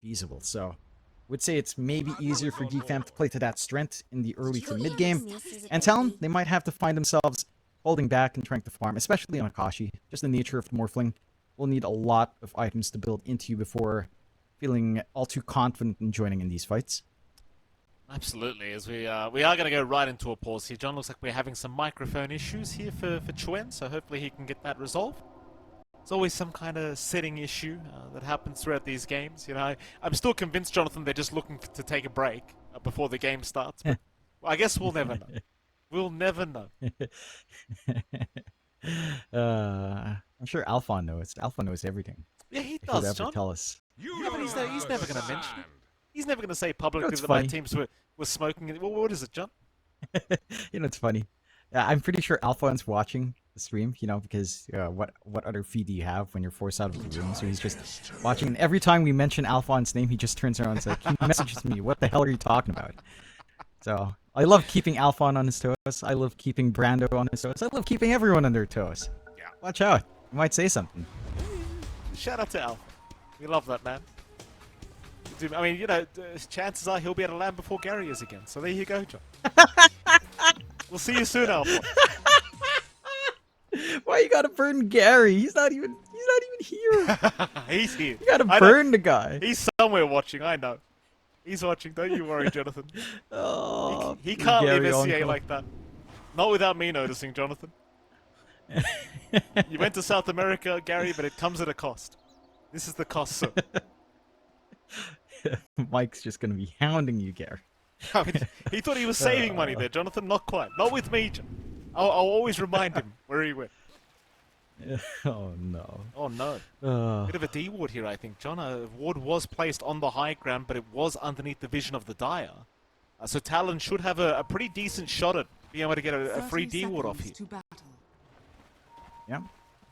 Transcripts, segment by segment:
feasible. So would say it's maybe easier for Geek Fam to play to that strength in the early to mid game. And Talon, they might have to find themselves holding back and trying to farm, especially on Akashi. Just the nature of Morphling. We'll need a lot of items to build into before feeling all too confident in joining in these fights. Absolutely, as we are going to go right into a pause here. John, looks like we're having some microphone issues here for Chuen, so hopefully he can get that resolved. There's always some kind of setting issue that happens throughout these games. You know, I'm still convinced, Jonathan, they're just looking to take a break before the game starts. But well, I guess we'll never know. We'll never know. I'm sure Alphon knows. Alphon knows everything. Yeah, he does, John. Tell us. Yeah, but he's never going to mention it. He's never going to say publicly that funny. my teams were smoking. What is it, John? You know, it's funny. I'm pretty sure Alphon's watching the stream, you know, because what other feed do you have when you're forced out of the room? So he's just watching. And every time we mention Alphon's name, he just turns around and says, he messages me, what the hell are you talking about? So I love keeping Alphon on his toes. I love keeping Brando on his toes. I love keeping everyone on their toes. Yeah. Watch out. You might say something. Shout out to Alphon. We love that man. I mean, you know, chances are he'll be at a land before Gary is again. So there you go, John. We'll see you soon, Alpha. Why you gotta burn Gary? He's not even here. He's here. You gotta burn the guy. He's somewhere watching, I know. He's watching, don't you worry, Jonathan. Oh, he can't Gary leave SCA uncle. like that. Not without me noticing, Jonathan. You went to South America, Gary, but it comes at a cost. This is the cost, sir. Mike's just gonna be hounding you, Gary. I mean, he thought he was saving money there, Jonathan. Not quite. Not with me, John. I'll always remind him where he went. Oh no. Oh no. Bit of a D ward here, I think, John. A ward was placed on the high ground, but it was underneath the vision of the Dire. So Talon should have a pretty decent shot at being able to get a free D ward off here. Yeah.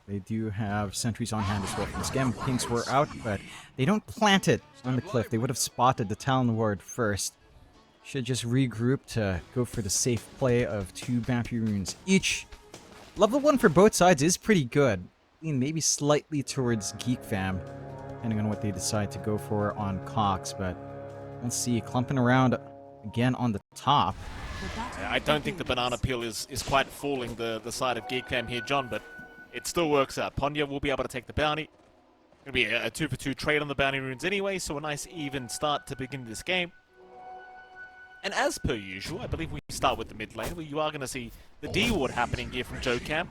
They do have sentries on hand as well from Scam. Pinks were out, but they don't plant it on the cliff. They would have spotted the Talon ward first. Should just regroup to go for the safe play of 2 bounty runes each. Level 1 for both sides is pretty good. I mean, maybe slightly towards Geek Fam, depending on what they decide to go for on Cox, but we'll see. Clumping around again on the top. I don't think the banana peel is quite fooling the side of Geek Fam here, John, but it still works out. Ponya will be able to take the bounty. It'll be a 2-for-2 trade on the bounty runes anyway, so a nice even start to begin this game. And as per usual, I believe we start with the mid lane, where you are going to see the D ward happening here from Joe Cam.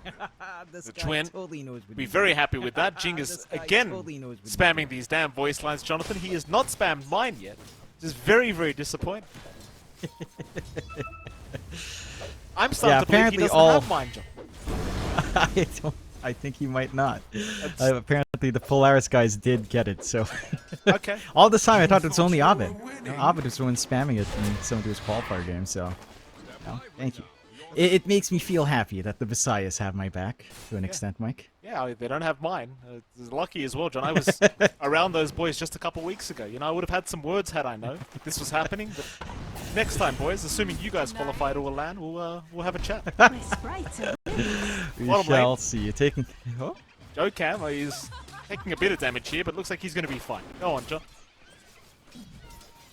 The Twin will be very happy with that. Jing is again spamming these damn voice lines, Jonathan. He has not spammed mine yet. Just very, very disappointed. I'm starting to believe he doesn't have mine, John. I think he might not. Apparently the Polaris guys did get it, so... Okay. All this time I thought it was only Abed. Abed was the one spamming it in some of those qualifier games, so... No, thank you. It makes me feel happy that the Visayas have my back, to an extent, Mike. Yeah, they don't have mine. Lucky as well, John. I was around those boys just a couple weeks ago. You know, I would have had some words had I known this was happening. But next time, boys, assuming you guys qualify to a LAN, we'll have a chat. We shall see. You're taking... Oh? Joe Cam is taking a bit of damage here, but looks like he's going to be fine. Go on, John.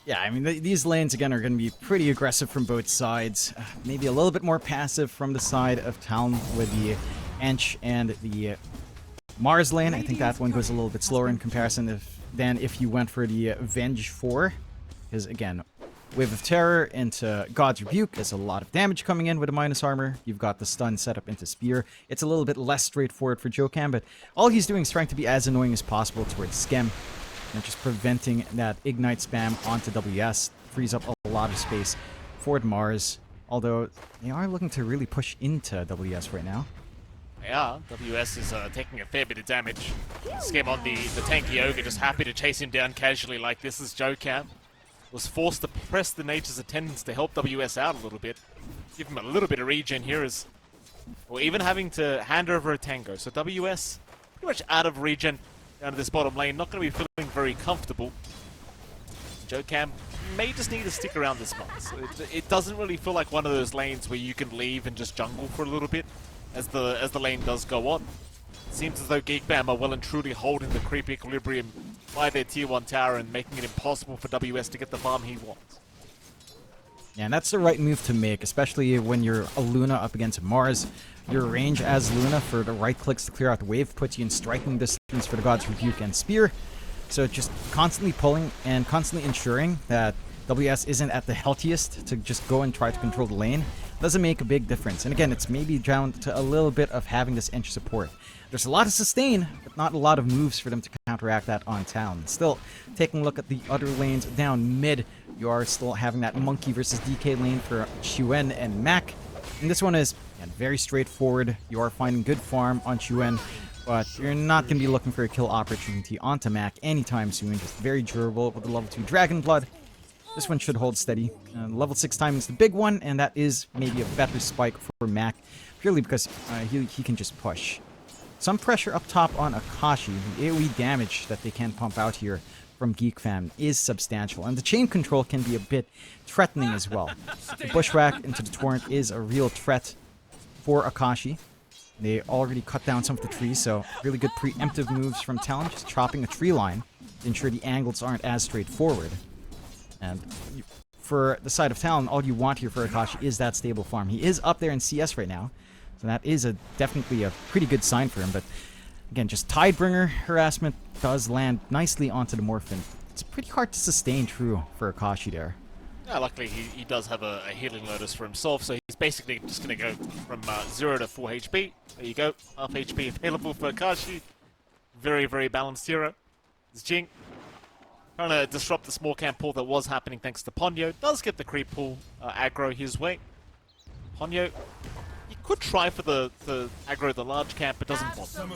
Yeah, I mean, these lanes, again, are going to be pretty aggressive from both sides. Maybe a little bit more passive from the side of Talon with the Ench and the Mars lane. I think that one goes a little bit slower in comparison than if you went for the Venge 4. Because, again, Wave of Terror into God's Rebuke. There's a lot of damage coming in with a minus armor. You've got the stun set up into Spear. It's a little bit less straightforward for Jokam, but all he's doing is trying to be as annoying as possible towards Skem. And just preventing that Ignite spam onto WS. Frees up a lot of space for Mars. Although, they are looking to really push into WS right now. Yeah, WS is taking a fair bit of damage. Skem on the tanky ogre, just happy to chase him down casually like this is Jokam. Was forced to press the Nature's attendance to help WS out a little bit. Give him a little bit of regen here as... Or even having to hand over a tango. So WS pretty much out of regen down to this bottom lane. Not going to be feeling very comfortable. Jokam may just need to stick around this month. So it doesn't really feel like one of those lanes where you can leave and just jungle for a little bit as the lane does go on. It seems as though Geek Fam are well and truly holding the creep equilibrium by their tier 1 tower and making it impossible for WS to get the farm he wants. Yeah, and that's the right move to make, especially when you're a Luna up against Mars. Your range as Luna for the right clicks to clear out the wave puts you in striking distance for the God's Rebuke and Spear. So just constantly pulling and constantly ensuring that WS isn't at the healthiest to just go and try to control the lane doesn't make a big difference. And again, it's maybe down to a little bit of having this inch support. There's a lot of sustain, but not a lot of moves for them to counteract that on Talon. Still, taking a look at the other lanes down mid, you are still having that Monkey versus DK lane for Chuen and Mac. And this one is very straightforward. You are finding good farm on Chuen, but you're not going to be looking for a kill opportunity onto Mac anytime soon. Just very durable with the level 2 Dragon Blood. This one should hold steady. Level 6 timing is the big one, and that is maybe a better spike for Mac, purely because he can just push. Some pressure up top on Akashi. The AoE damage that they can pump out here from Geek Fam is substantial, and the chain control can be a bit threatening as well. The bushwhack into the torrent is a real threat for Akashi. They already cut down some of the trees, so really good preemptive moves from Talon, just chopping a tree line to ensure the angles aren't as straightforward. And for the side of Talon, all you want here for Akashi is that stable farm. He is up there in CS right now, so that is definitely a pretty good sign for him. But again, just Tidebringer harassment does land nicely onto the Morphin. It's pretty hard to sustain true for Akashi there. Yeah, luckily he does have a healing Lotus for himself, so he's basically just going to go from 0 to 4 HP. There you go, half HP available for Akashi. Very, very balanced hero. It's Jing. Trying to disrupt the small camp pull that was happening thanks to Ponyo. Does get the creep pull aggro his way. Ponyo, you could try for the aggro the large camp, but doesn't bother.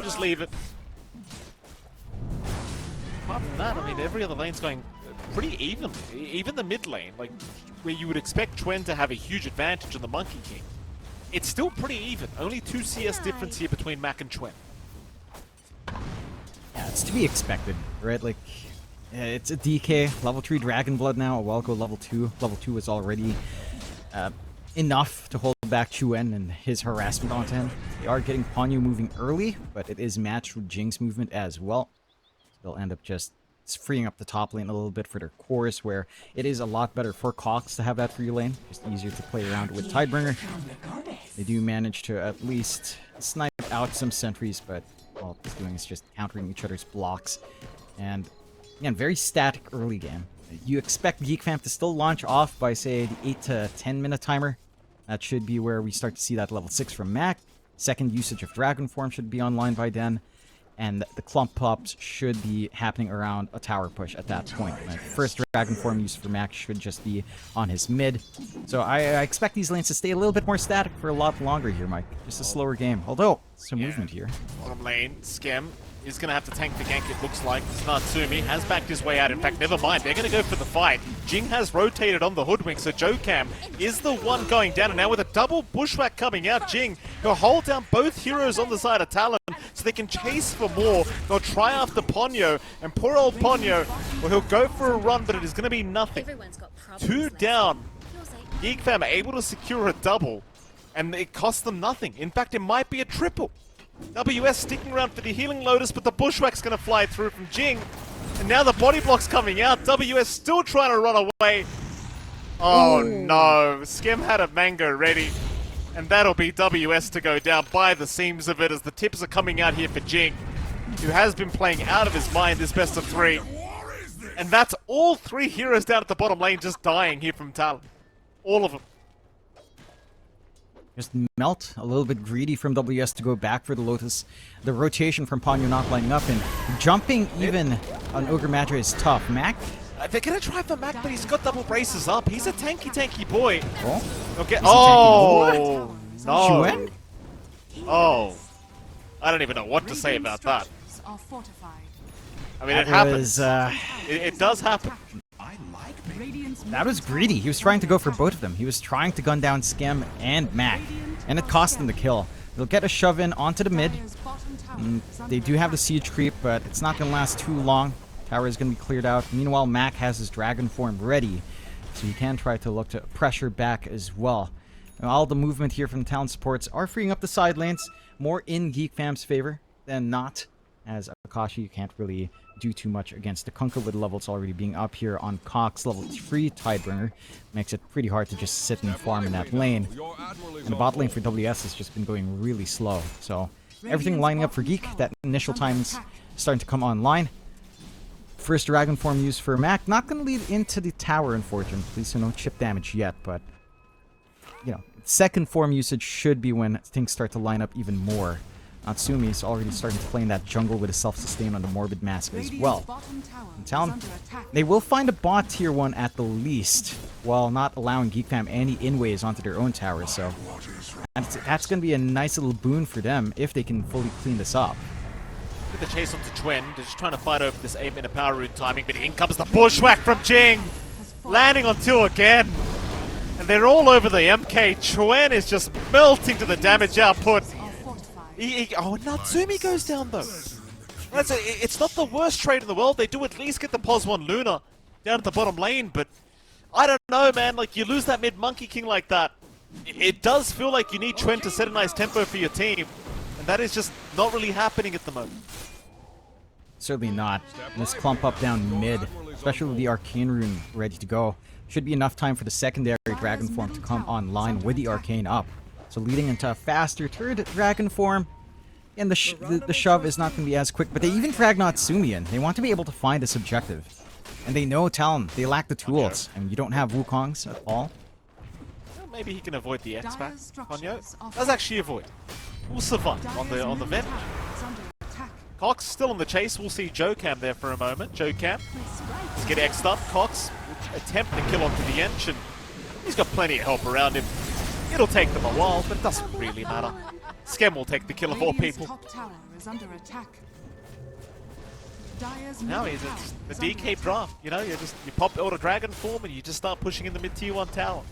Just leave it. Apart from that, I mean, every other lane's going pretty evenly. Even the mid lane, like where you would expect Chuen to have a huge advantage on the Monkey King. It's still pretty even. Only 2 CS difference here between Mac and Chuen. Yeah, it's to be expected, right? Like, it's a DK, level 3 Dragon Blood now, a Welko level 2. Level 2 is already enough to hold back Chuen and his harassment onto him. They are getting Ponyo moving early, but it is matched with Jing's movement as well. They'll end up just freeing up the top lane a little bit for their cores, where it is a lot better for Cox to have that free lane. Just easier to play around with Tidebringer. They do manage to at least snipe out some sentries, but all it's doing is just countering each other's blocks. And again, very static early game. You expect Geek Fam to still launch off by, say, the 8 to 10 minute timer. That should be where we start to see that level 6 from Mac. Second usage of Dragon Form should be online by then. And the clump pops should be happening around a tower push at that point. First Dragon Form use for Mac should just be on his mid. So I expect these lanes to stay a little bit more static for a lot longer here, Mike. Just a slower game. Although, some movement here. Bottom lane, Skem is going to have to tank the gank, it looks like. Natsumi has backed his way out. In fact, never mind. They're going to go for the fight. Jing has rotated on the Hoodwink, so Jokam is the one going down. And now with a double bushwhack coming out, Jing, he'll hold down both heroes on the side of Talon so they can chase for more. They'll try after Ponyo, and poor old Ponyo, well, he'll go for a run, but it is going to be nothing. 2 down. Geek Fam are able to secure a double, and it costs them nothing. In fact, it might be a triple. WS sticking around for the healing Lotus, but the bushwhack's going to fly through from Jing. And now the body block's coming out. WS still trying to run away. Oh no, Skem had a mango ready. And that'll be WS to go down by the seams of it as the tips are coming out here for Jing, who has been playing out of his mind this best of 3. And that's all 3 heroes down at the bottom lane just dying here from Talon. All of them. Just Melt, a little bit greedy from WS to go back for the Lotus. The rotation from Ponyo not lining up, and jumping even on Ogre Matra is tough. Mac? They're going to try for Mac, but he's got double braces up. He's a tanky boy. Oh, okay. Oh, no. Chuen? Oh. I don't even know what to say about that. I mean, it happens. It does happen. That was greedy. He was trying to go for both of them. He was trying to gun down Skem and Mac, and it cost him the kill. They'll get a shove in onto the mid. They do have the siege creep, but it's not going to last too long. Tower is going to be cleared out. Meanwhile, Mac has his Dragon Form ready, so he can try to look to pressure back as well. Now, all the movement here from Talon supports are freeing up the side lanes, more in Geek Fam's favor than not, as Akashi can't really do too much against the Kunkka with levels already being up here on Cox level 3 Tidebringer. Makes it pretty hard to just sit and farm in that lane. And the bot lane for WS has just been going really slow. So everything lining up for Geek. That initial time's starting to come online. First Dragon Form used for Mac. Not going to lead into the tower, unfortunately, so no chip damage yet, but you know, second form usage should be when things start to line up even more. Natsumi is already starting to play in that jungle with a self-sustain on the Morbid Mask as well. And Talon, they will find a bot tier 1 at the least, while not allowing Geek Fam any in-ways onto their own tower, so that's going to be a nice little boon for them if they can fully clean this up. With the chase onto Chuen, they're just trying to fight over this 8-minute power rune timing, but in comes the bushwhack from Jing! Landing on 2 again! And they're all over the MK. Chuen is just melting to the damage output. Oh, Natsumi goes down though. It's not the worst trade in the world. They do at least get the Pos 1 Luna down at the bottom lane, but I don't know, man. Like, you lose that mid-Monkey King like that. It does feel like you need Chuen to set a nice tempo for your team. And that is just not really happening at the moment. Certainly not. Let's clump up down mid, especially with the Arcane Rune ready to go. Should be enough time for the secondary Dragon Form to come online with the Arcane up. So leading into a faster third Dragon Form. And the shove is not going to be as quick, but they even drag Natsumi in. They want to be able to find this objective. And they know Talon, they lack the tools. And you don't have Wukongs at all. Well, maybe he can avoid the X-Pack. Ponyo does actually avoid. Will survive on the vent. Cox still on the chase. We'll see Jocam there for a moment. Jocam is getting X'd up. Cox will attempt to kill onto the Ench, and he's got plenty of help around him. It'll take them a while, but it doesn't really matter. Skem will take the kill of all people. Now it's the DK draft. You know, you pop out a Dragon Form and you just start pushing in the mid-tier 1 tower.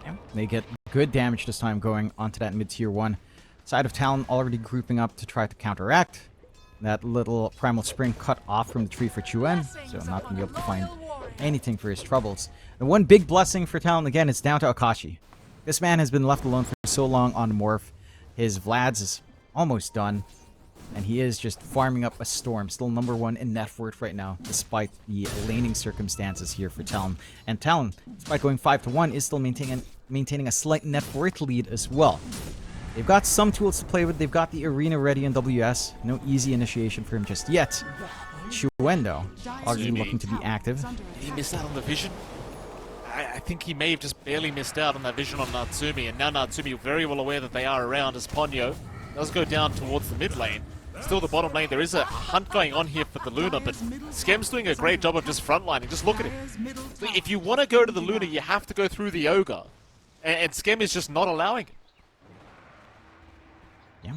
Yeah, they get good damage this time going onto that mid-tier 1. Side of Talon already grouping up to try to counteract. That little Primal Spring cut off from the tree for Chuen, so not going to be able to find anything for his troubles. The one big blessing for Talon, again, is down to Akashi. This man has been left alone for so long on Morph. His Vlad's is almost done, and he is just farming up a storm. Still number 1 in net worth right now, despite the laning circumstances here for Talon. And Talon, despite going 5-1, is still maintaining a slight net worth lead as well. They've got some tools to play with. They've got the arena ready in WS. No easy initiation for him just yet. Chuen, though, already looking to be active. Did he miss out on the vision? I think he may have just barely missed out on that vision on Natsumi, and now Natsumi very well aware that they are around as Ponyo does go down towards the mid lane. Still the bottom lane, there is a hunt going on here for the Luna, but Skem's doing a great job of just frontlining. Just look at him. If you want to go to the Luna, you have to go through the Ogre, and Skem is just not allowing it. Yeah,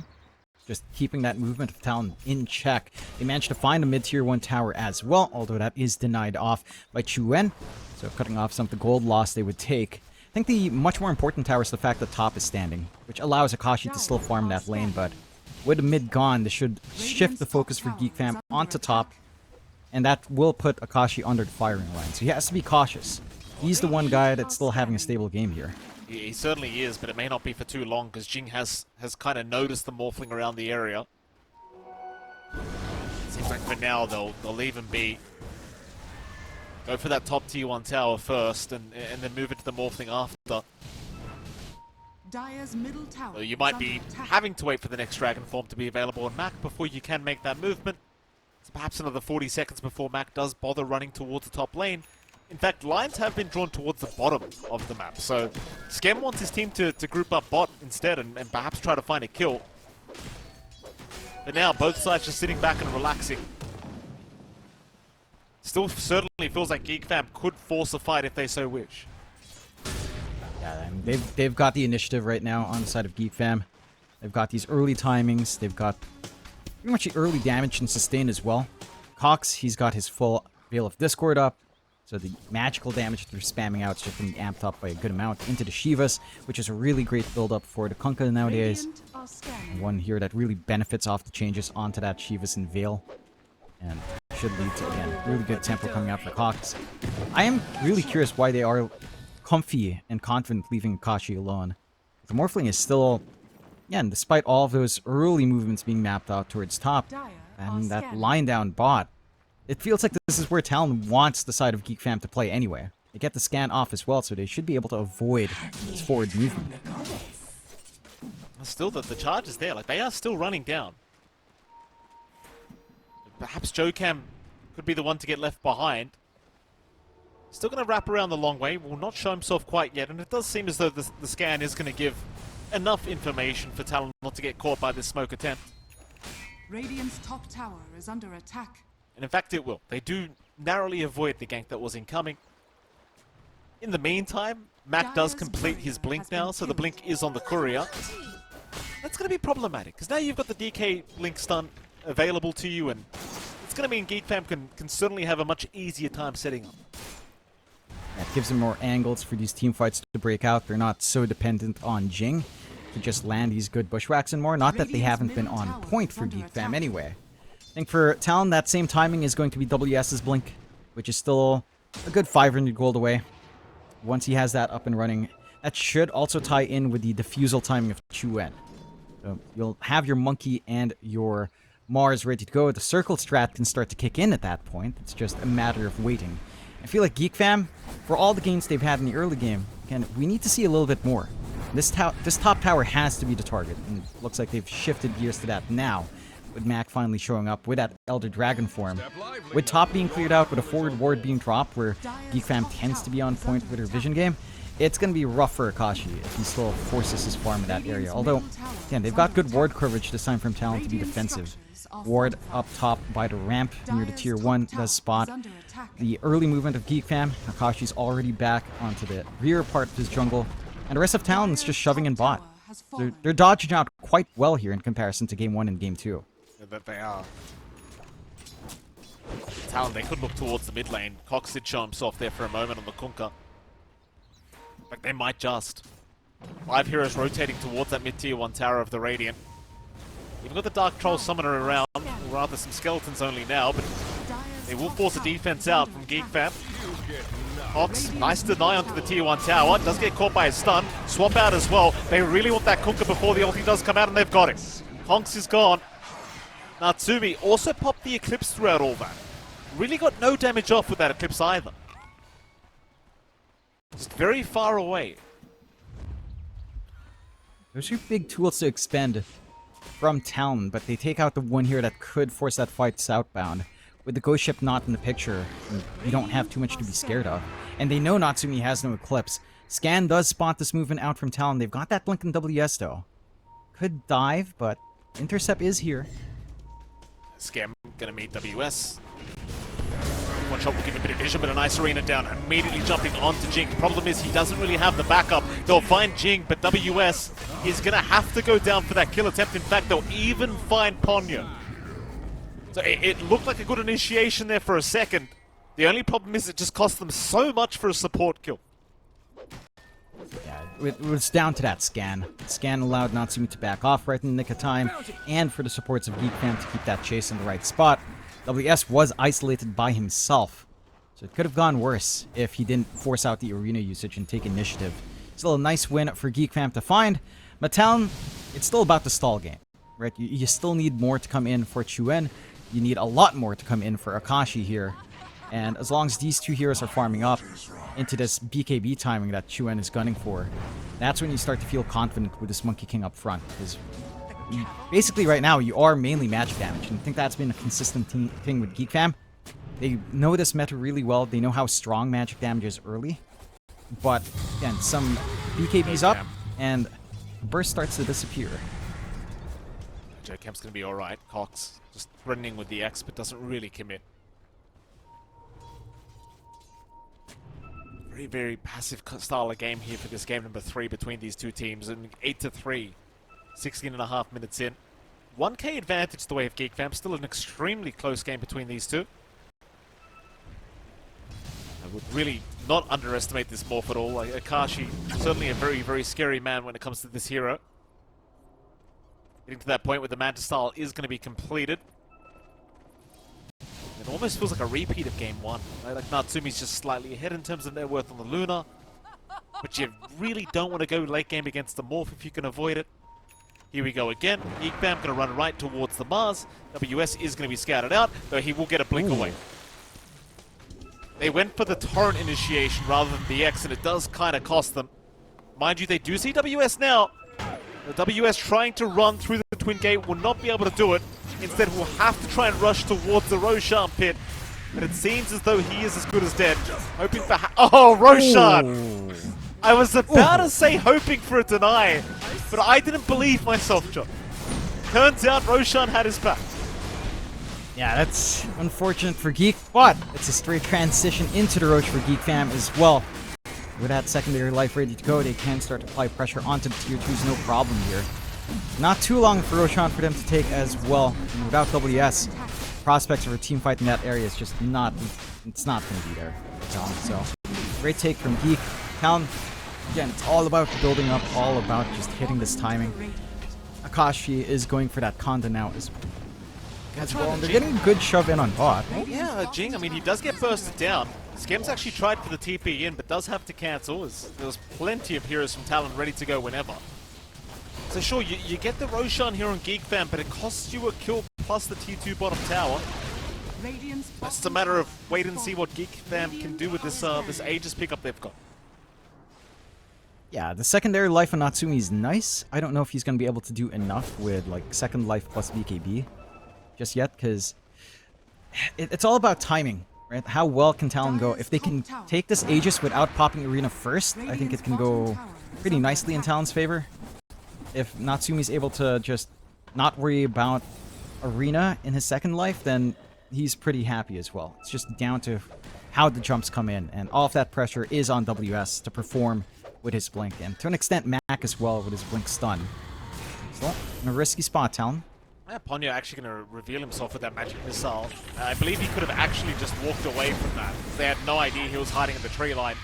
just keeping that movement of Talon in check. They managed to find a mid-tier 1 tower as well, although that is denied off by Chuen. So cutting off some of the gold loss they would take. I think the much more important tower is the fact that top is standing, which allows Akashi to still farm that lane, but with the mid gone, this should shift the focus for Geek Fam onto top, and that will put Akashi under the firing line. So he has to be cautious. He's the one guy that's still having a stable game here. He certainly is, but it may not be for too long, because Jing has kind of noticed the morphling around the area. Seems like for now they'll leave him be. Go for that top tier 1 tower first, and then move it to the morphling after. So you might be having to wait for the next Dragon Form to be available on Mac before you can make that movement. It's perhaps another 40 seconds before Mac does bother running towards the top lane. In fact, lines have been drawn towards the bottom of the map, so Skem wants his team to group up bot instead and perhaps try to find a kill. But now both sides just sitting back and relaxing. Still certainly feels like Geek Fam could force a fight if they so wish. Yeah, I mean, they've got the initiative right now on the side of Geek Fam. They've got these early timings. They've got pretty much the early damage and sustain as well. Cox, he's got his full Veil of Discord up. So the magical damage they're spamming out is just being amped up by a good amount into the Shivas, which is a really great build-up for the Kunkka nowadays. One here that really benefits off the changes onto that Shivas and Veil. And should lead to, again, really good tempo coming out for Cox. I am really curious why they are comfy and confident leaving Akashi alone. The Morphling is still, yeah, and despite all of those early movements being mapped out towards top, And that line down bot. It feels like this is where Talon wants the side of Geek Fam to play anyway. They get the scan off as well, so they should be able to avoid this forward movement. Still, the charge is there. Like, they are still running down. Perhaps JoeCam could be the one to get left behind. Still going to wrap around the long way. Will not show himself quite yet. And it does seem as though the scan is going to give enough information for Talon not to get caught by this smoke attempt. Radiant's top tower is under attack. And in fact, it will. They do narrowly avoid the gank that was incoming. In the meantime, Mac does complete his blink now, so the blink is on the courier. That's going to be problematic, because now you've got the DK blink stun available to you, and it's going to mean Geek Fam can certainly have a much easier time setting up. That gives them more angles for these team fights to break out. They're not so dependent on Jing to just land these good bushwhacks and more. Not that they haven't been on point for Geek Fam anyway. I think for Talon, that same timing is going to be WS's blink, which is still a good 500 gold away. Once he has that up and running, that should also tie in with the defusal timing of Chuen. So you'll have your Monkey and your Mars ready to go. The circle strat can start to kick in at that point. It's just a matter of waiting. I feel like Geek Fam, for all the gains they've had in the early game, again, we need to see a little bit more. This top tower has to be the target, and it looks like they've shifted gears to that now, with Mac finally showing up with that Elder Dragon form. With top being cleared out, with a forward ward being dropped, where Geek Fam tends to be on point with her vision game, it's going to be rough for Akashi if he still forces his farm in that area. Although, again, they've got good ward coverage this time from Talon to be defensive. Ward up top by the ramp near the tier 1 does spot the early movement of Geek Fam. Akashi's already back onto the rear part of his jungle, and the rest of Talon is just shoving in bot. They're dodging out quite well here in comparison to game 1 and game 2. Yeah, that they are. Talon, they could look towards the mid lane. Cox did show himself there for a moment on the Kunkka. Like, they might just. 5 heroes rotating towards that mid-tier 1 tower of the Radiant. Even got the Dark Troll Summoner around, or rather some skeletons only now, but they will force a defense out from Geek Fam. Cox, nice deny onto the tier 1 tower, does get caught by a stun, swap out as well. They really want that Kunkka before the ulti does come out, and they've got it. Honks is gone. Natsumi also popped the Eclipse throughout all that. Really got no damage off with that Eclipse either. Just very far away. Those are big tools to expend from Talon, but they take out the one here that could force that fight southbound. With the ghost ship not in the picture, you don't have too much to be scared of. And they know Natsumi has no Eclipse. Scan does spot this movement out from Talon. They've got that blink in WS though. Could dive, but intercept is here. Scam gonna meet WS. One shot will give a bit of vision, but a nice arena down. Immediately jumping onto Jing. Problem is he doesn't really have the backup. They'll find Jing, but WS is gonna have to go down for that kill attempt. In fact, they'll even find Ponyo. So it looked like a good initiation there for a second. The only problem is it just cost them so much for a support kill. Yeah, it was down to that scan. Scan allowed Natsumi to back off right in the nick of time, and for the supports of Geek Fam to keep that chase in the right spot. WS was isolated by himself, so it could have gone worse if he didn't force out the arena usage and take initiative. Still a nice win for Geek Fam to find. But Talon, it's still about the stall game, right? You still need more to come in for Chuen. You need a lot more to come in for Akashi here. And as long as these two heroes are farming up into this BKB timing that Chuen is gunning for, that's when you start to feel confident with this Monkey King up front. Because basically right now you are mainly magic damage, and I think that's been a consistent thing with Geek Fam. They know this meta really well. They know how strong magic damage is early. But again, some BKB's up, and the burst starts to disappear. JCamp's gonna be alright. Cox just threatening with the X, but doesn't really commit. Very, very passive style of game here for this game number 3 between these two teams. And 8-3, 16.5 minutes in. 1k advantage the way of Geek Fam. Still an extremely close game between these two. I would really not underestimate this morph at all. Like, Akashi, certainly a very, very scary man when it comes to this hero. Getting to that point where the Manta style is going to be completed. It almost feels like a repeat of game 1. Right? Like, Natsumi's just slightly ahead in terms of net worth on the Luna. But you really don't want to go late game against the morph if you can avoid it. Here we go again. Geek Fam going to run right towards the Mars. WS is going to be scouted out, though he will get a blink away. They went for the torrent initiation rather than the X, and it does kind of cost them. Mind you, they do see WS now. The WS trying to run through the Twin Gate will not be able to do it. Instead, will have to try and rush towards the Roshan pit. But it seems as though he is as good as dead. Hoping for... Oh, Roshan! Ooh. I was about to say hoping for a deny, but I didn't believe myself, John. Turns out Roshan had his back. Yeah, that's unfortunate for Geek, but it's a straight transition into the Roche for Geek Fam as well. With that secondary life ready to go, they can start to apply pressure onto the tier 2s, no problem here. Not too long for Roshan for them to take as well. And without WS, prospects of a team fight in that area is just not, it's not going to be there. So, great take from Geek. Talon, again, it's all about building up, all about just hitting this timing. Akashi is going for that Conda now as well, and they're getting a good shove in on bot. Yeah, Jing, I mean, he does get bursted down. Skem's actually tried for the TP in, but does have to cancel, as there's plenty of heroes from Talon ready to go whenever. So sure, you get the Roshan here on Geek Fam, but it costs you a kill plus the T2 bottom tower. It's just a matter of wait and see what Geek Fam can do with this this Aegis pickup they've got. Yeah, the secondary life on Natsumi is nice. I don't know if he's going to be able to do enough with like second life plus BKB just yet, because it's all about timing, right? How well can Talon go? If they can take this Aegis without popping Arena first, I think it can go pretty nicely in Talon's favor. If Natsumi's able to just not worry about Arena in his second life, then he's pretty happy as well. It's just down to how the jumps come in, and all of that pressure is on WS to perform with his blink, and to an extent Mac as well with his blink stun. So, in a risky spot, Talon. Yeah, Ponyo actually going to reveal himself with that magic missile. I believe he could have actually just walked away from that. They had no idea he was hiding in the tree line.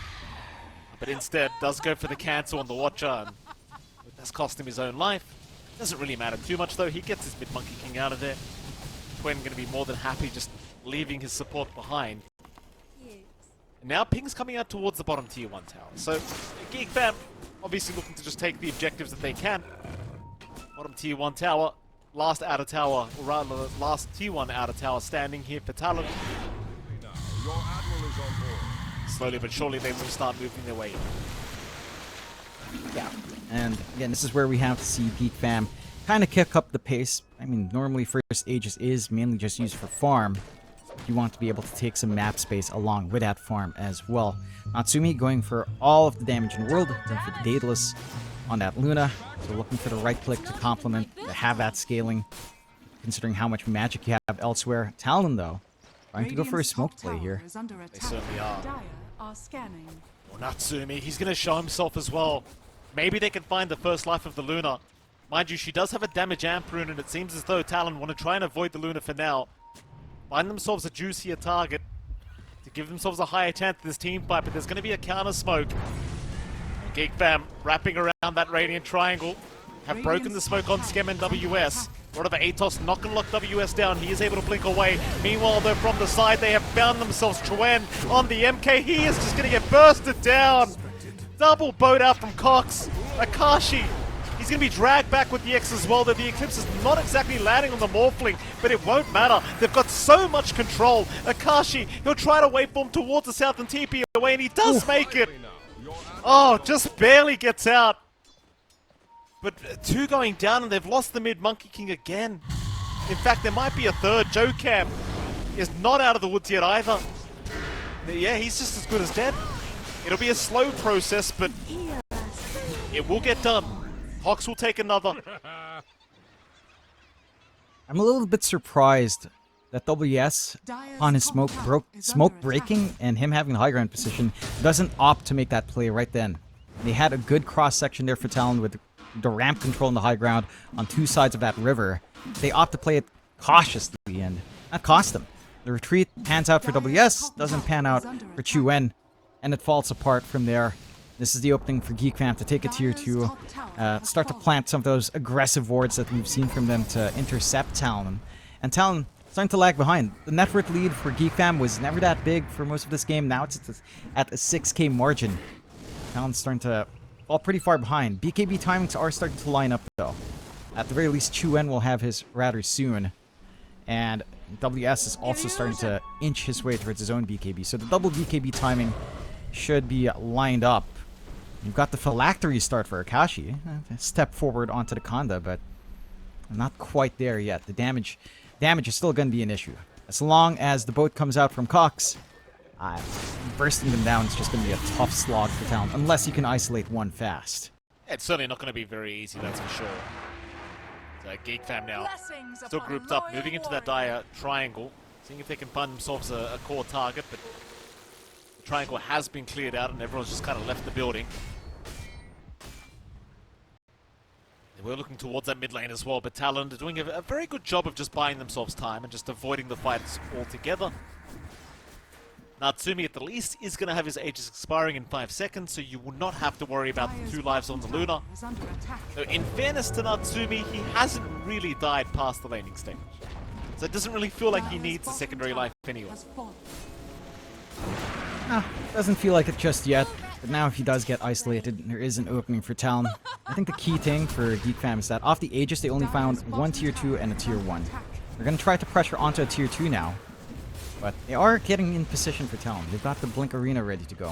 But instead, does go for the cancel on the Watcher, and it does cost him his own life. Doesn't really matter too much though, he gets his mid-Monkey King out of there. Twin going to be more than happy just leaving his support behind. And now Ping's coming out towards the bottom tier 1 tower. So, Geek Fam obviously looking to just take the objectives that they can. Bottom tier 1 tower, last outer tower, or rather last tier 1 outer tower standing here for Talon. Slowly but surely they will start moving their way in. Yeah, and again, this is where we have to see Geek Fam kind of kick up the pace. I mean, normally first Aegis is mainly just used for farm. You want to be able to take some map space along with that farm as well. Natsumi going for all of the damage in the world, going for the Daedalus on that Luna. So looking for the right click to complement, to have that scaling, considering how much magic you have elsewhere. Talon, though, trying to go for a smoke play here. They certainly are. Well, Natsumi, he's going to show himself as well. Maybe they can find the first life of the Luna. Mind you, she does have a damage amp rune, and it seems as though Talon want to try and avoid the Luna for now. Find themselves a juicier target to give themselves a higher chance to this team fight, but there's going to be a counter smoke. Geek Fam wrapping around that Radiant Triangle. Have broken the smoke on Skem and WS. Whatever Atos not going to lock WS down. He is able to blink away. Meanwhile, though, from the side, they have found themselves Chuen on the MK. He is just going to get bursted down. Double boat out from Cox. Akashi. He's going to be dragged back with the X as well, though the Eclipse is not exactly landing on the Morphling, but it won't matter. They've got so much control. Akashi, he'll try to waveform towards the south and TP away, and he does make it. Oh, just barely gets out. But two going down, and they've lost the mid-Monkey King again. In fact, there might be a third. Jocam is not out of the woods yet either. Yeah, he's just as good as dead. It'll be a slow process, but it will get done. Hawks will take another. I'm a little bit surprised that WS, on his smoke breaking and him having the high ground position, doesn't opt to make that play right then. They had a good cross section there for Talon with the ramp control in the high ground on two sides of that river. They opt to play it cautiously, and that cost them. The retreat pans out for WS, doesn't pan out for Chuen, and it falls apart from there. This is the opening for Geek Fam to take a tier 2, start to plant some of those aggressive wards that we've seen from them to intercept Talon. And Talon starting to lag behind. The net worth lead for Geek Fam was never that big for most of this game. Now it's at a 6k margin. Talon's starting to fall pretty far behind. BKB timings are starting to line up though. At the very least, Chuen will have his rather soon. And WS is also starting to inch his way towards his own BKB. So the double BKB timing should be lined up. You've got the phylactery start for Akashi. A step forward onto the Kanda, but not quite there yet. The damage is still going to be an issue. As long as the boat comes out from Cox, bursting them down is just going to be a tough slog for Talon, unless you can isolate one fast. It's certainly not going to be very easy, that's for sure. Geek fam now still grouped up, moving into that dire triangle, seeing if they can find themselves a core target, but the triangle has been cleared out and everyone's just kind of left the building. They were looking towards that mid lane as well, but Talon are doing a very good job of just buying themselves time and just avoiding the fights altogether. Natsumi at the least is going to have his Aegis expiring in 5 seconds, so you will not have to worry about the 2 lives on the Luna. So in fairness to Natsumi, he hasn't really died past the laning stage. So it doesn't really feel like he needs a secondary life anyway. Doesn't feel like it just yet, but now if he does get isolated, there is an opening for Talon. I think the key thing for Geek Fam is that off the Aegis, they only found 1 tier 2 and a tier 1. They're going to try to pressure onto a tier 2 now. But they are getting in position for Talon. They've got the Blink Arena ready to go.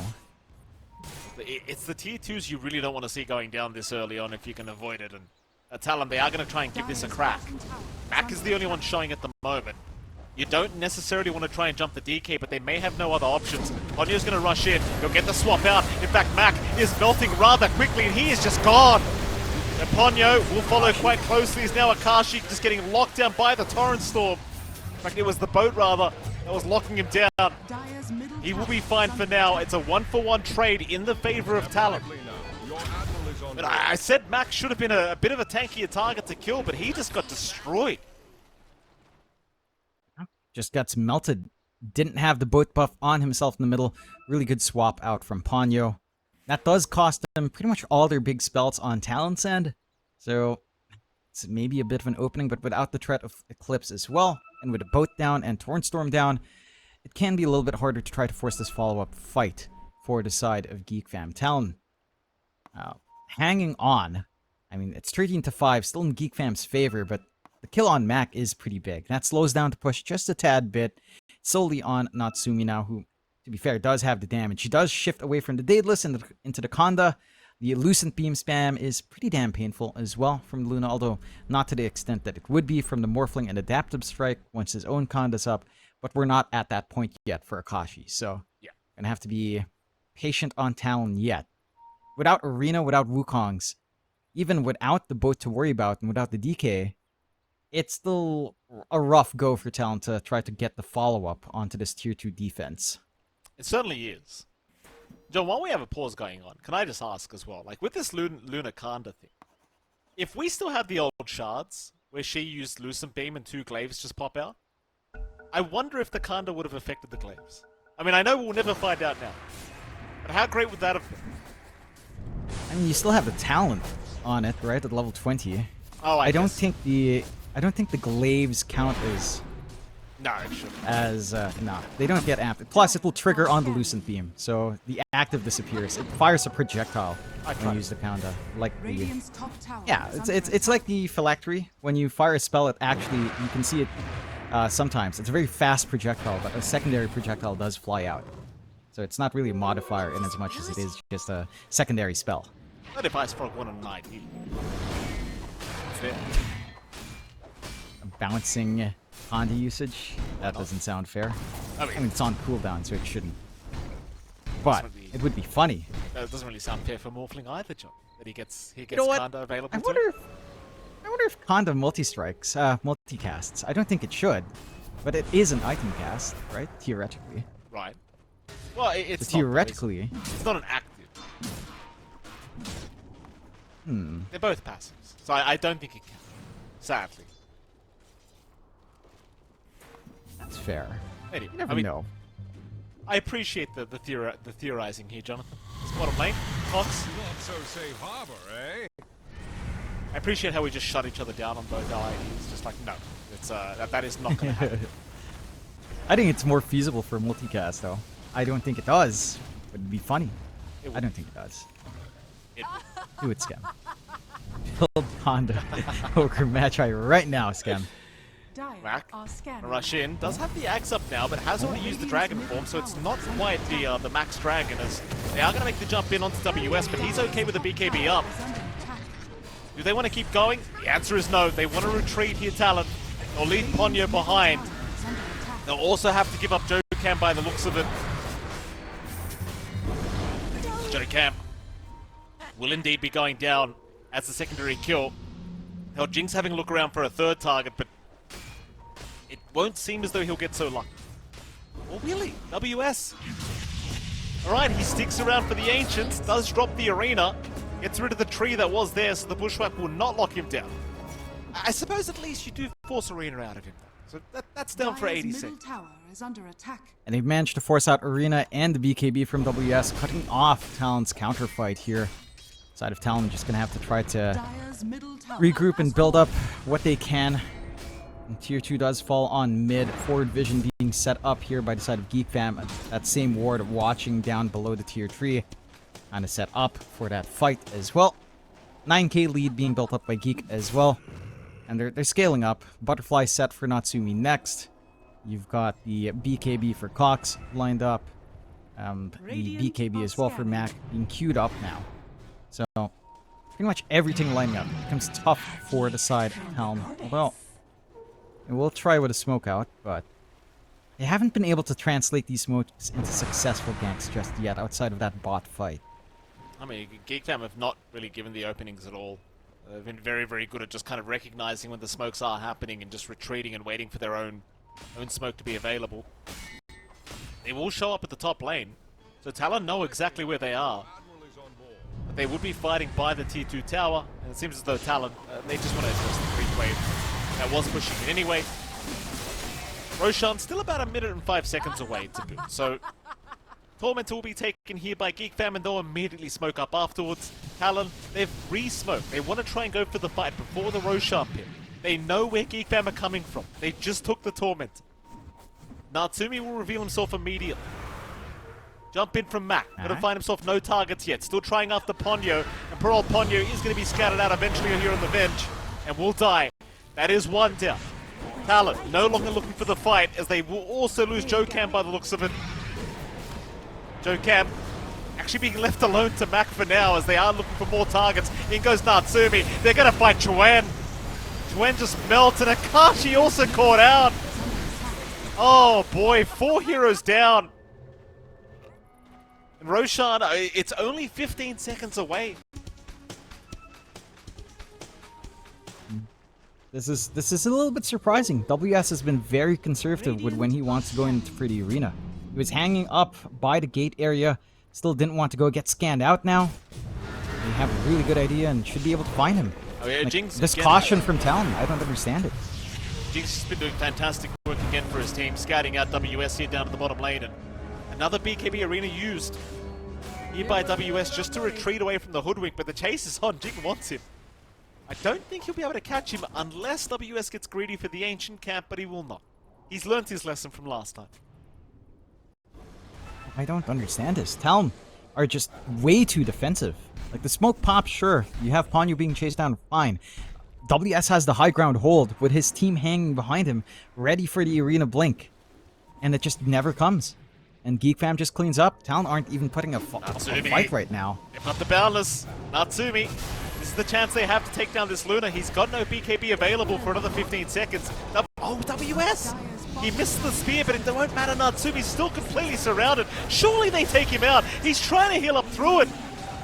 It's the tier 2s you really don't want to see going down this early on if you can avoid it. And Talon, they are going to try and give this a crack. Mac is the only one showing at the moment. You don't necessarily want to try and jump the DK, but they may have no other options. Ponyo's going to rush in. He'll get the swap out. In fact, Mac is melting rather quickly, and he is just gone. And Ponyo will follow quite closely. He's now Akashi just getting locked down by the Torrent Storm. In fact, it was the boat, rather, that was locking him down. He will be fine for now. It's a 1-for-1 trade in the favor of Talon. But I said Max should have been a bit of a tankier target to kill, but he just got destroyed. Just gets melted. Didn't have the boat buff on himself in the middle. Really good swap out from Ponyo. That does cost them pretty much all their big spells on Talon's end. So it's maybe a bit of an opening, but without the threat of Eclipse as well, and with a boat down and Torrent Storm down, it can be a little bit harder to try to force this follow-up fight for the side of Geek Fam. Talon hanging on. I mean, it's 13-5, still in Geek Fam's favor, but the kill on Mac is pretty big. That slows down to push just a tad bit, solely on Natsumi now, who, to be fair, does have the damage. He does shift away from the Daedalus into the Kanda. The Lucent Beam spam is pretty damn painful as well from Luna, although not to the extent that it would be from the Morphling and Adaptive Strike once his own Kanda's up. But we're not at that point yet for Akashi, so yeah, gonna have to be patient on Talon yet. Without Arena, without Wukong's, even without the boat to worry about and without the DK, it's still a rough go for Talon to try to get the follow-up onto this tier 2 defense. It certainly is. John, while we have a pause going on, can I just ask as well, like with this Luna Kanda thing, if we still had the old shards where she used Lucent Beam and 2 glaives just pop out, I wonder if the Kanda would have affected the glaives. I mean, I know we'll never find out now, but how great would that have been? I mean, you still have the talent on it, right? At level 20. Oh, I don't think the glaives count as no, it shouldn't. No, they don't get amped. Plus, it will trigger on the Lucent Beam, so the active disappears. It fires a projectile when you use the Kanda, like the it's like the phylactery. When you fire a spell, it actually you can see it sometimes. It's a very fast projectile, but a secondary projectile does fly out. So it's not really a modifier in as much as it is just a secondary spell. What if I sprung 1 on 9? Fair. Bouncing Kanda usage? That doesn't sound fair. I mean, it's on cooldown, so it shouldn't. But it would be funny. It doesn't really sound fair for Morphling either, John. That he gets Kanda available. I wonder if Kanda multi-strikes, multicasts. I don't think it should, but it is an item cast, right? Theoretically. Right. Well, it's so theoretically. It's not an active. They're both passives, so I don't think it can. Sadly. That's fair. Anyway, You never know. I appreciate the theorizing here, Jonathan. It's bottom lane, Fox. Not so safe harbor, eh? I appreciate how we just shut each other down on both our ideas. Just like, no, it's that is not going to happen. I think it's more feasible for multicast, though. I don't think it does, but it'd be funny. I don't think it does. Do it, Scam. build Honda Ogre Magi right now, Scam. Dire Mac, are scanning. rush in. Does have the axe up now, but has already used the dragon form, so it's not quite the max dragon. As they are going to make the jump in onto WS, but he's okay with the BKB up. Is under attack. Do they want to keep going? The answer is no. They want to retreat here, Talon. Or leave Ponyo behind. Is under attack. They'll also have to give up Joe Cam by the looks of it. Joe Cam will indeed be going down as the secondary kill. Now Jinx having a look around for a third target, but it won't seem as though he'll get so lucky. Or really, WS. Alright, he sticks around for the Ancients, does drop the arena, gets rid of the tree that was there, so the Bushwhack will not lock him down. I suppose at least you do force arena out of him, though. So that's down for Dire's 80 middle seconds. tower is under attack. And they've managed to force out Arena and the BKB from WS, cutting off Talon's counterfight here. Side of Talon just gonna have to try to Dire's middle tower regroup and has build fallen. up what they can. And Tier 2 does fall on mid. Forward vision being set up here by the side of Geek Fam. That same ward watching down below the Tier 3. Kind of set up for that fight as well. 9k lead being built up by Geek as well. And they're scaling up. Butterfly set for Natsumi next. You've got the BKB for Cox lined up. The BKB as well for Mac being queued up now. So, pretty much everything lining up. It becomes tough for the side of Talon. Although, we'll try with a smoke out, but they haven't been able to translate these smokes into successful ganks just yet outside of that bot fight. I mean, Geek Fam have not really given the openings at all. They've been very, very good at just kind of recognizing when the smokes are happening and just retreating and waiting for their own smoke to be available. They will show up at the top lane, so Talon know exactly where they are. But they would be fighting by the Tier 2 tower, and it seems as though Talon, they just want to address the creep wave that was pushing it anyway. Roshan still about 1 minute and 5 seconds away to boot, so Tormentor will be taken here by Geek Fam and they'll immediately smoke up afterwards. Talon, they've re-smoked. They want to try and go for the fight before the Roshan pit. They know where Geek Fam are coming from. They just took the Tormentor. Natsumi will reveal himself immediately. Jump in from Mac. Gonna find himself no targets yet. Still trying after Ponyo. And poor old Ponyo is going to be scattered out eventually here on the bench. And will die. That is one down. Talon no longer looking for the fight as they will also lose Joe Cam by the looks of it. Joe Cam actually being left alone to Mac for now as they are looking for more targets. In goes Natsumi. They're going to fight Chuen. Chuen just melted. Akashi also caught out. Oh boy, 4 heroes down. And Roshan, it's only 15 seconds away. This is a little bit surprising. WS has been very conservative with when he wants to go into for the arena. He was hanging up by the gate area, still didn't want to go get scanned out now. They have a really good idea and should be able to find him. Oh yeah, Like, Jinx this again. caution from Talon, I don't understand it. Jinx has been doing fantastic work again for his team, scouting out WS here down to the bottom lane, and another BKB arena used here by WS just to retreat away from the hoodwink, but the chase is on. Jing wants him. I don't think he'll be able to catch him unless WS gets greedy for the ancient camp, but he will not. He's learnt his lesson from last time. I don't understand this. Talon are just way too defensive. Like, the smoke pops, sure. You have Ponyo being chased down, fine. WS has the high ground hold with his team hanging behind him, ready for the arena blink. And it just never comes. And Geek Fam just cleans up. Talon aren't even putting a fight right now. They've got the Boundless. Natsumi. This is the chance they have to take down this Luna. He's got no BKB available for another 15 seconds. Oh, WS! He missed the spear, but it won't matter. Natsumi's still completely surrounded. Surely they take him out. He's trying to heal up through it.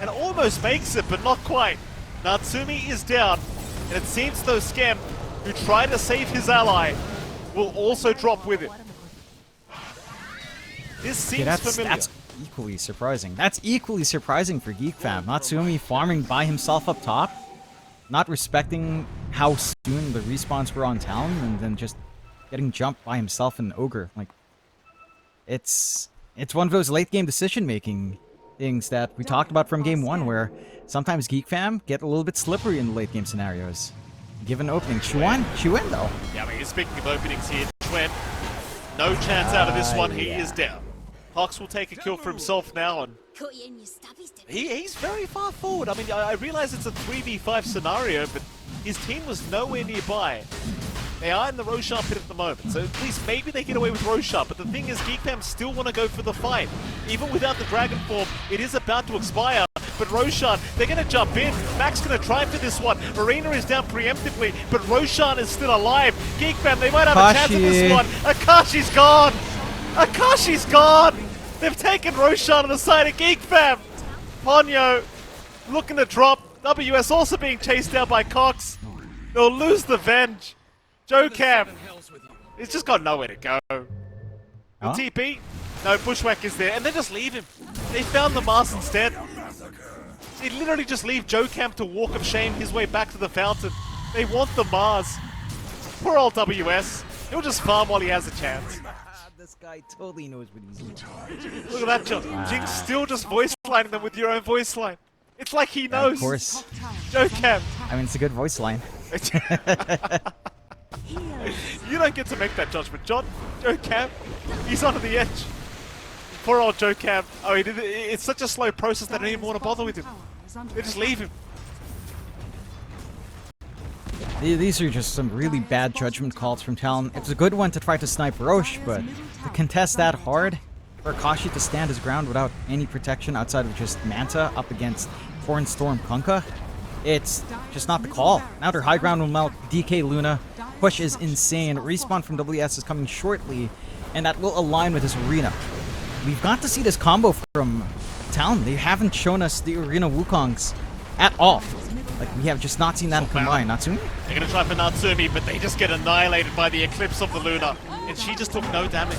And almost makes it, but not quite. Natsumi is down. And it seems though Scam, who tried to save his ally, will also drop with it. This seems familiar. That's equally surprising. That's equally surprising for Geek Fam. Natsumi farming by himself up top, not respecting how soon the respawns were on Talon, and then just getting jumped by himself and Ogre. Like, it's one of those late game decision making things that we talked about from game 1, where sometimes Geek Fam get a little bit slippery in the late game scenarios. Given opening, Chuen though. Yeah, I mean, speaking of openings here, Chuen, no chance out of this one. He yeah. is down. Cox will take a kill for himself now, and he's very far forward. I mean, I realize it's a 3v5 scenario, but his team was nowhere nearby. They are in the Roshan pit at the moment, so at least maybe they get away with Roshan. But the thing is, Geek Fam still want to go for the fight. Even without the Dragon Form, it is about to expire. But Roshan, they're going to jump in. Mac's going to try for this one. Marina is down preemptively, but Roshan is still alive. Geek Fam, they might have a chance at this one. Akashi's gone! Akashi's gone! They've taken Roshan on the side of Geek Fam. Ponyo looking to drop. WS also being chased down by Cox. They'll lose the Venge. Joe Cam, he's just got nowhere to go. The TP, no, Bushwhack is there, and they just leave him. They found the Mars instead. They literally just leave Joe Camp to walk of shame his way back to the fountain. They want the Mars. Poor old WS. He'll just farm while he has a chance. This guy totally knows what he's doing. Look at that, John. Jinx still just voice lining them with your own voice line. It's like he knows. Of course. Joe Camp. I mean, it's a good voice line. You don't get to make that judgment, John. Joe Camp, he's onto the edge. Poor old Joe Camp. I mean, it's such a slow process they don't even want to bother with him. They just leave him. These are just some really bad judgment calls from Talon. It's a good one to try to snipe Roche, but to contest that hard, for Akashi to stand his ground without any protection outside of just Manta up against Torn Storm Kunkka, it's just not the call. Now their high ground will melt. DK Luna. Push is insane. Respawn from WS is coming shortly, and that will align with this arena. We've got to see this combo from Talon. They haven't shown us the arena Wukongs at all. Like, we have just not seen that combine. Natsumi? They're going to try for Natsumi, but they just get annihilated by the Eclipse of the Luna, and she just took no damage.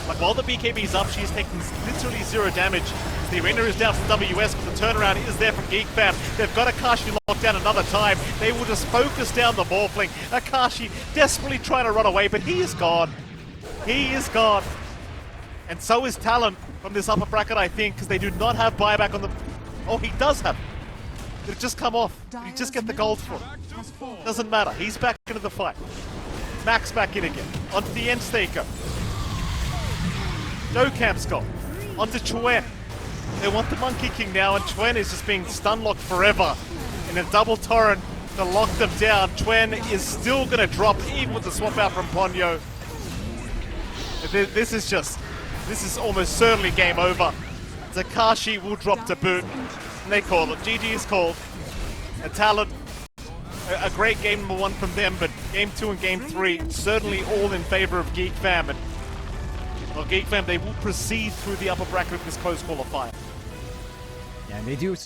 Like, while the BKB is up, she's taking literally 0 damage. The arena is down from WS, but the turnaround is there from Geek Fam. They've got Akashi locked down another time. They will just focus down the Morphling. Akashi desperately trying to run away, but he is gone. He is gone. And so is Talon from this upper bracket, I think, because they do not have buyback on the... Oh, he does have. It'll just come off. You just get the gold for it. Doesn't matter. He's back into the fight. Max back in again. Onto the end staker. Joe Camp's gone. Onto Chuen. They want the Monkey King now, and Chuen is just being stun-locked forever. In a double torrent to lock them down. Chuen is still going to drop, even with the swap out from Ponyo. This is almost certainly game over. Zakashi will drop to boot, and they call it. GG is called. A Talon, a great game number 1 from them, but game 2 and game 3 certainly all in favor of Geek Fam. And, well, Geek Fam, they will proceed through the upper bracket of this close qualifier. Yeah, and they do.